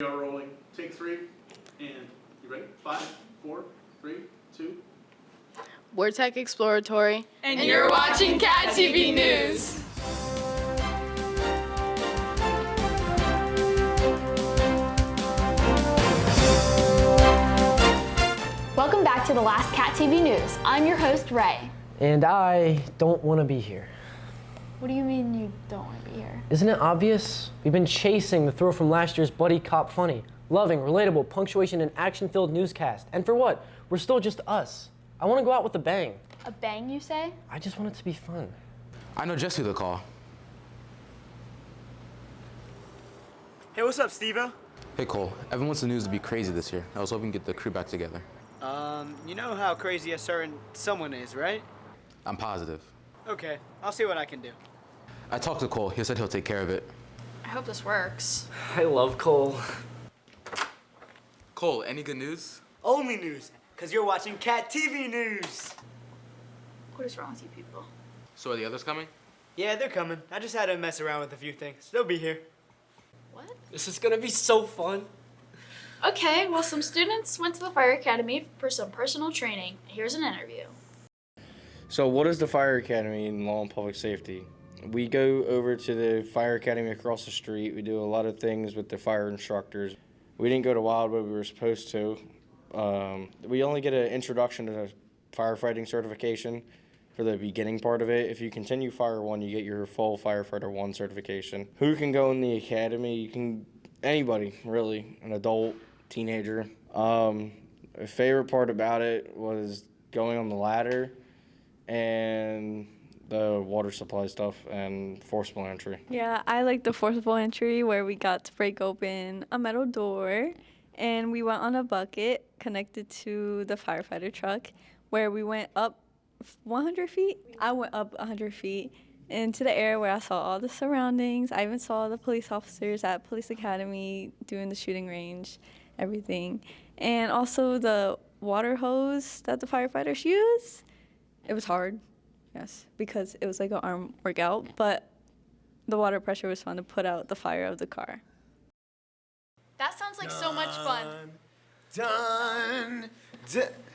We are rolling. Take 3, and you ready? 5, 4, 3, 2. We're Tech Exploratory. And you're watching Cat TV News. Welcome back to the last Cat TV News. I'm your host, Ray. And I don't want to be here. What do you mean you don't want to be here? Isn't it obvious? We've been chasing the thrill from last year's Buddy Cop Funny. Loving, relatable, punctuation, and action-filled newscast. And for what? We're still just us. I want to go out with a bang. A bang, you say? I just want it to be fun. I know Jesse to call. Hey, what's up, Steve-O? Hey Cole, everyone wants the news to be crazy this year. I was hoping to get the crew back together. You know how crazy a certain someone is, right? I'm positive. Okay, I'll see what I can do. I talked to Cole. He said he'll take care of it. I hope this works. I love Cole. Cole, any good news? Only news, because you're watching Cat TV News. What is wrong with you people? So are the others coming? Yeah, they're coming. I just had to mess around with a few things. They'll be here. What? This is gonna be so fun. Okay, well, some students went to the fire academy for some personal training. Here's an interview. So what is the Fire Academy in Law and Public Safety? We go over to the Fire Academy across the street. We do a lot of things with the fire instructors. We didn't go to Wildwood, we were supposed to. We only get an introduction to the firefighting certification for the beginning part of it. If you continue Fire 1, you get your full Firefighter 1 certification. Who can go in the academy? You can, anybody, really, an adult, teenager. A favorite part about it was going on the ladder and the water supply stuff and forcible entry. Yeah, I like the forcible entry where we got to break open a metal door and we went on a bucket connected to the firefighter truck where we went up 100 feet. I went up 100 feet into the air where I saw all the surroundings. I even saw the police officers at Police Academy doing the shooting range, everything. And also the water hose that the firefighters use. It was hard, yes, because it was like an arm workout, but the water pressure was fun to put out the fire of the car. That sounds like so much fun. Done.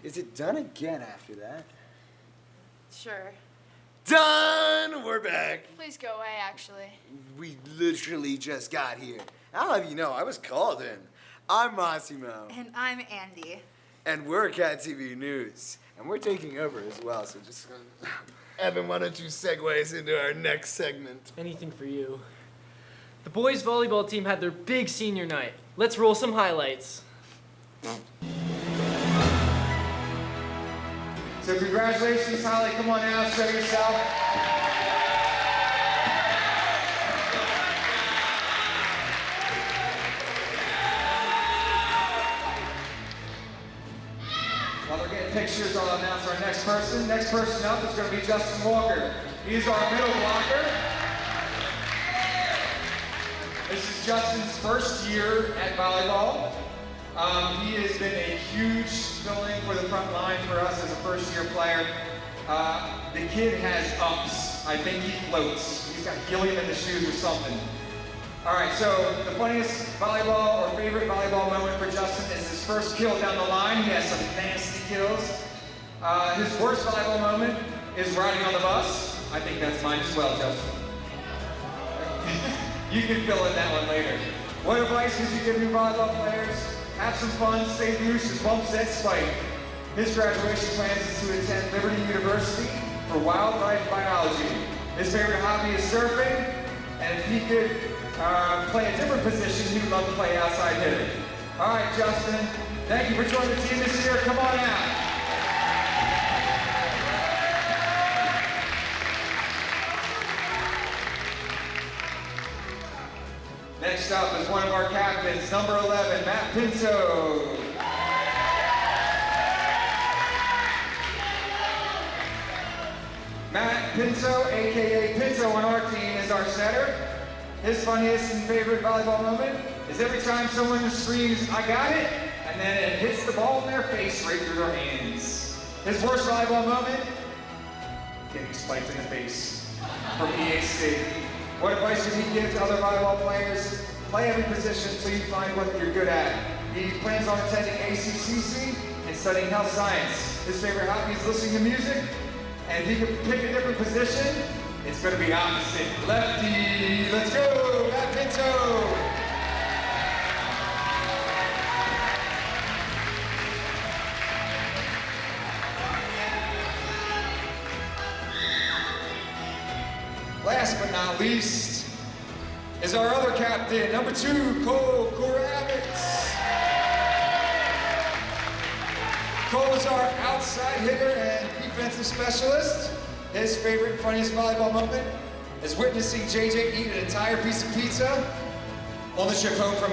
Is it done again after that? Sure. Done! We're back. Please go away, actually. We literally just got here. I'll have you know, I was called in. I'm Massimo. And I'm Andy. And we're Cat TV News. And we're taking over as well, so just... Evan, why don't you segue us into our next segment? Anything for you. The boys volleyball team had their big senior night. Let's roll some highlights. So congratulations, Holly. Come on out, show yourself. While they're getting pictures, I'll announce our next person. Next person up is going to be Justin Walker. He's our middle blocker. This is Justin's first year at volleyball. He has been a huge fill-in for the front line for us as a first-year player. The kid has ups. I think he floats. He's got helium in the shoes or something. All right, so the funniest volleyball or favorite volleyball moment for Justin is his first kill down the line. He has some nasty kills. His worst volleyball moment is riding on the bus. I think that's mine as well, Justin. You can fill in that one later. What advice would you give your volleyball players? Have some fun, stay loose, and bump set spike. His graduation plans is to attend Liberty University for wildlife biology. His favorite hobby is surfing, and if he could play a different position, he would love to play outside hitting. All right, Justin, thank you for joining the team this year. Come on out. Next up is one of our captains, number 11, Matt Pinto. Matt Pinto, a.k.a. Pinto on our team, is our setter. His funniest and favorite volleyball moment is every time someone screams, "I got it," and then it hits the ball in their face right through their hands. His worst volleyball moment? Getting spiked in the face from EA State. What advice would he give to other volleyball players? play every position until you find what you're good at. He plans on attending ACCC and studying health science. His favorite hobby is listening to music, and if he could pick a different position, it's going to be opposite. Lefty, let's go, Matt Pinto. Last but not least is our other captain, number 2, Cole Koravitz. Cole is our outside hitter and defensive specialist. His favorite and funniest volleyball moment is witnessing JJ eat an entire piece of pizza on the trip home from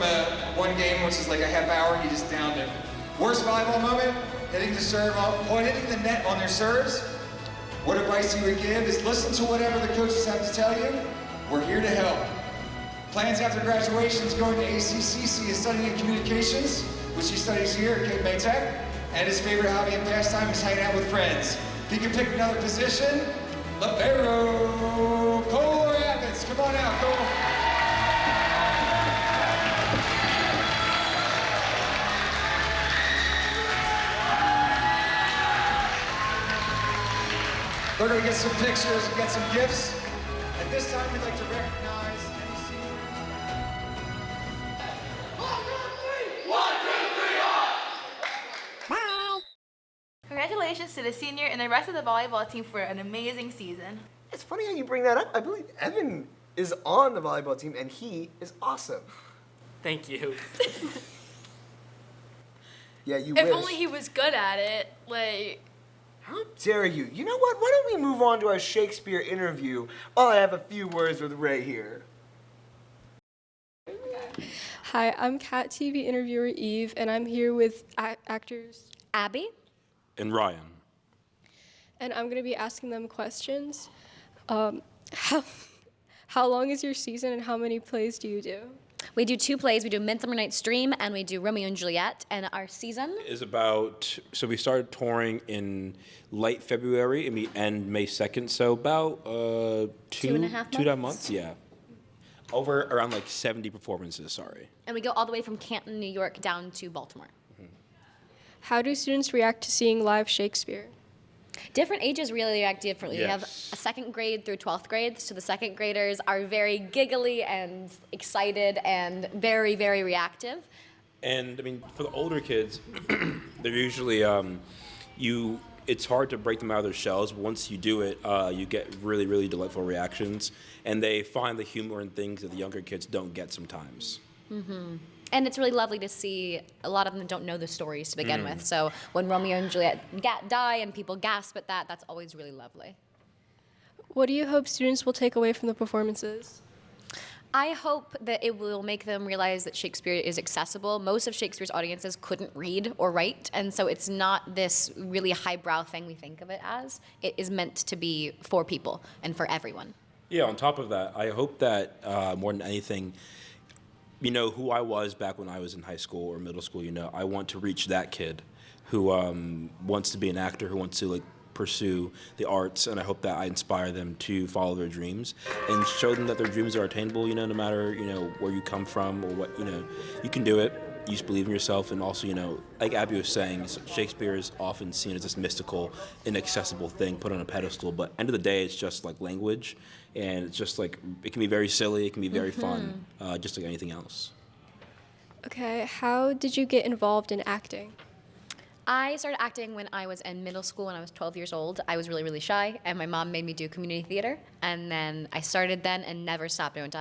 one game, which is like a half hour. He just downed it. Worst volleyball moment, hitting the serve, hitting the net on their serves. What advice you would give is listen to whatever the coaches have to tell you. We're here to help. Plans after graduation is going to ACCC is studying communications, which he studies here at Cape May Tech. And his favorite hobby and pastime is hanging out with friends. If he can pick another position, libero, Cole Koravitz. Come on out, Cole. We're going to get some pictures and get some gifts. At this time, we'd like to recognize any seniors. 1, 2, 3, off! Congratulations to the senior and the rest of the volleyball team for an amazing season. It's funny how you bring that up. I believe Evan is on the volleyball team, and he is awesome. Thank you. Yeah, you If wish. only he was good at it, like... How dare you? You know what? Why don't we move on to our Shakespeare interview while I have a few words with Ray here? Hi, I'm Cat TV interviewer Eve, and I'm here with actors Abby And Ryan. and I'm going to be asking them questions. How long is your season, and how many plays do you do? We do 2 plays. We do Midsummer Night's Dream and we do Romeo and Juliet. And our season Is about, so we started touring in late February and we end May 2nd, so about 2.5 months, yeah. Over around like 70 performances, sorry. and we go all the way from Canton, New York, down to Baltimore. How do students react to seeing live Shakespeare? Different ages really react differently. We have Yes. a 2nd grade through 12th grade, so the 2nd graders are very giggly and excited and very, very reactive. And I mean, for the older kids, they're usually, it's hard to break them out of their shells, but once you do it, you get really, really delightful reactions. And they find the humor in things that the younger kids don't get sometimes. And it's really lovely to see a lot of them don't know the stories to begin with. So when Romeo and Juliet die and people gasp at that, that's always really lovely. What do you hope students will take away from the performances? I hope that it will make them realize that Shakespeare is accessible. Most of Shakespeare's audiences couldn't read or write, and so it's not this really highbrow thing we think of it as. It is meant to be for people and for everyone. Yeah, on top of that, I hope that more than anything, you know, who I was back when I was in high school or middle school, you know, I want to reach that kid who wants to be an actor, who wants to like pursue the arts, and I hope that I inspire them to follow their dreams and show them that their dreams are attainable, you know, no matter, you know, where you come from or what, you know, you can do it. You just believe in yourself, and also, you know, like Abby was saying, Shakespeare is often seen as this mystical, inaccessible thing put on a pedestal, but end of the day, it's just like language, and it's just like, it can be very silly, it can be very fun, just like anything else. Okay, how did you get involved in acting? I started acting when I was in middle school when I was 12 years old. I was really, really shy, and my mom made me do community theater. And then I started then and never stopped. I went to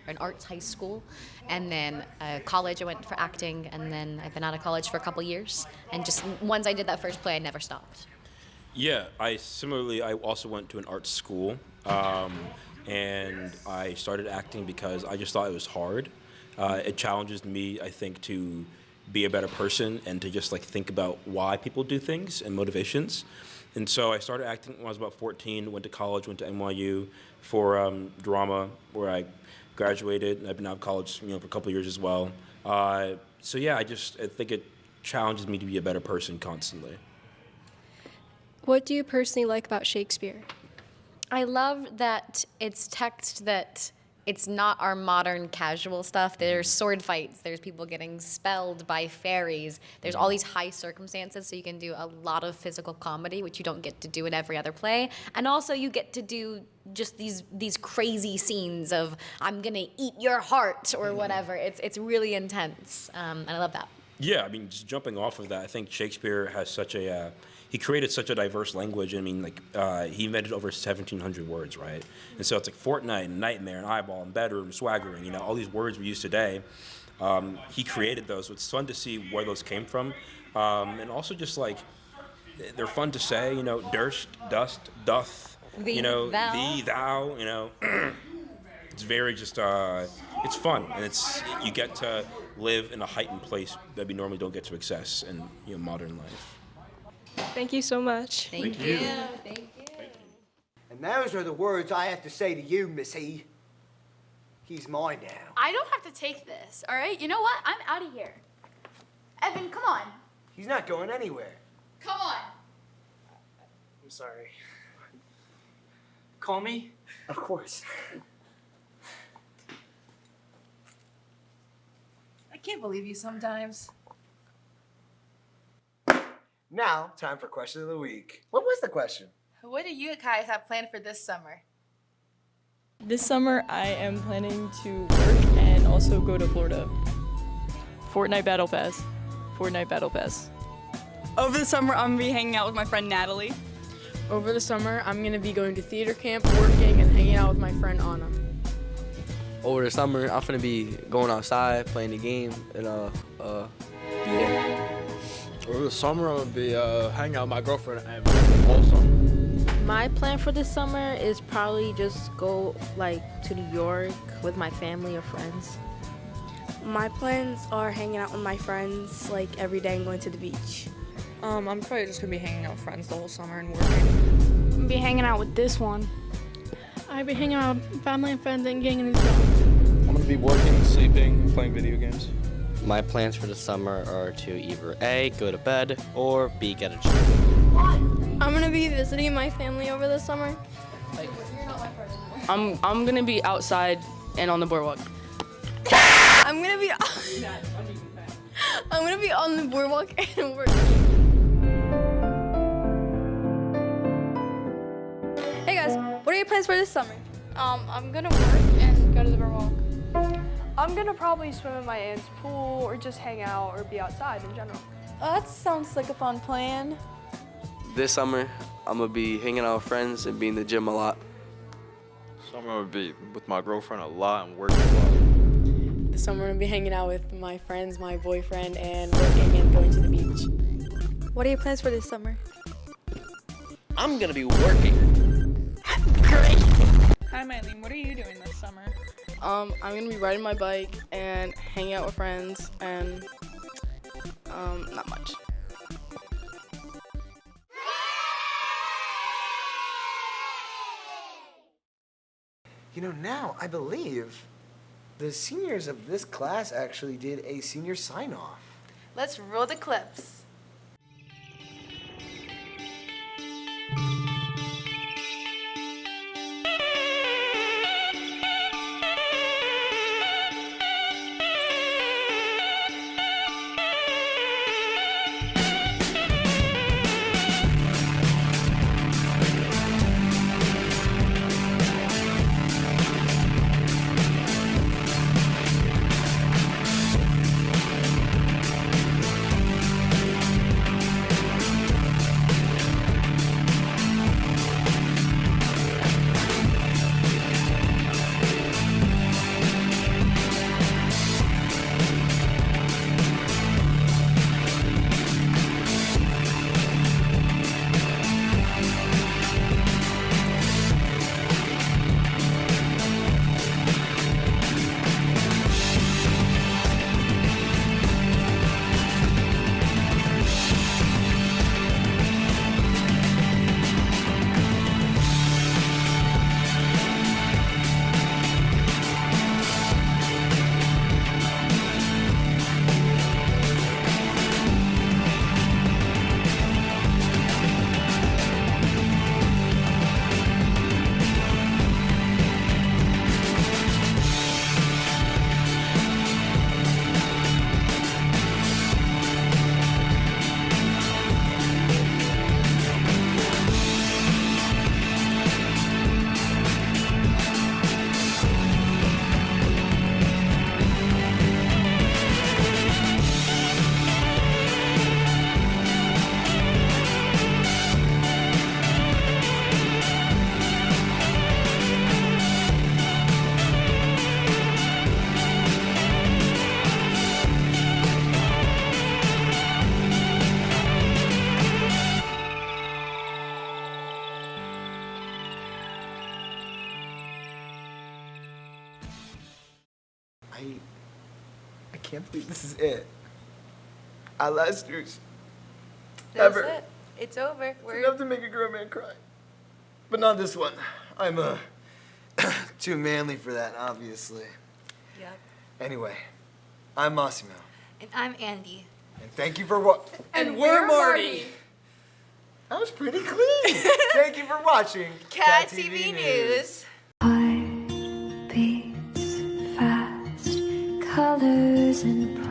an arts high school, and then college I went for acting, and then I've been out of college for a couple years. And just once I did that first play, I never stopped. Yeah, I also went to an art school, and I started acting because I just thought it was hard. It challenges me, I think, to be a better person and to just like think about why people do things and motivations. And so I started acting when I was about 14, went to college, went to NYU for drama, where I graduated, and I've been out of college, you know, for a couple of years as well. So yeah, I think it challenges me to be a better person constantly. What do you personally like about Shakespeare? I love that it's text that it's not our modern casual stuff. There's sword fights. There's people getting spelled by fairies. There's all these high circumstances, so you can do a lot of physical comedy, which you don't get to do in every other play. And also you get to do just these crazy scenes of I'm gonna eat your heart or whatever. It's really intense, and I love that. Yeah, I mean, just jumping off of that, I think Shakespeare has such a, he created such a diverse language. I mean, like, he invented over 1,700 words, right? And so it's like fortnight and nightmare and eyeball and bedroom, swaggering, you know, all these words we use today. He created those, so it's fun to see where those came from. And also just like, they're fun to say, you know, durst, dust, doth, Thee, you know, thou. thee, thou, you know. It's very just, it's fun, and you get to live in a heightened place that we normally don't get to access in, you know, modern life. Thank you so much. Thank you. And those are the words I have to say to you, Missy. He's mine now. I don't have to take this, all right? You know what? I'm out of here. Evan, come on. He's not going anywhere. Come on. I'm sorry. Call me? Of course. I can't believe you sometimes. Now, time for question of the week. What was the question? What do you guys have planned for this summer? This summer, I am planning to work and also go to Florida. Fortnite Battle Pass. Fortnite Battle Pass. Over the summer, I'm gonna be hanging out with my friend Natalie. Over the summer, I'm gonna be going to theater camp, working, and hanging out with my friend Anna. Over the summer, I'm gonna be going outside, playing the game, and yeah. Over the summer, I'm gonna be hanging out with my girlfriend and all summer. My plan for this summer is probably just go like to New York with my family or friends. My plans are hanging out with my friends like every day and going to the beach. I'm probably just gonna be hanging out with friends the whole summer and working. I'm gonna be hanging out with this one. I'll be hanging out with family and friends and getting in the job. I'm gonna be working, sleeping, and playing video games. My plans for the summer are to either A, go to bed, or B, get a job. I'm gonna be visiting my family over the summer. I'm gonna be outside and on the boardwalk. I'm gonna be on the boardwalk and working. Hey guys, what are your plans for this summer? I'm gonna work and go to the boardwalk. I'm gonna probably swim in my aunt's pool or just hang out or be outside in general. That sounds like a fun plan. This summer, I'm gonna be hanging out with friends and be in the gym a lot. Summer, I'm gonna be with my girlfriend a lot and working a lot. This summer, I'm gonna be hanging out with my friends, my boyfriend, and working and going to the beach. What are your plans for this summer? I'm gonna be working. Great. Hi, Mylene. What are you doing this summer? I'm gonna be riding my bike and hanging out with friends and not much. You know, now I believe the seniors of this class actually did a senior sign-off. Let's roll the clips. can't believe this is it. Our last news. That's Ever. it. It's over. It's enough to make a grown man cry. But not this one. I'm too manly for that, obviously. Yep. Anyway, I'm Massimo. And I'm Andy. And thank you for what? And we're Marty. That was pretty clean. Thank you for watching Cat TV News. Beats fast, colors and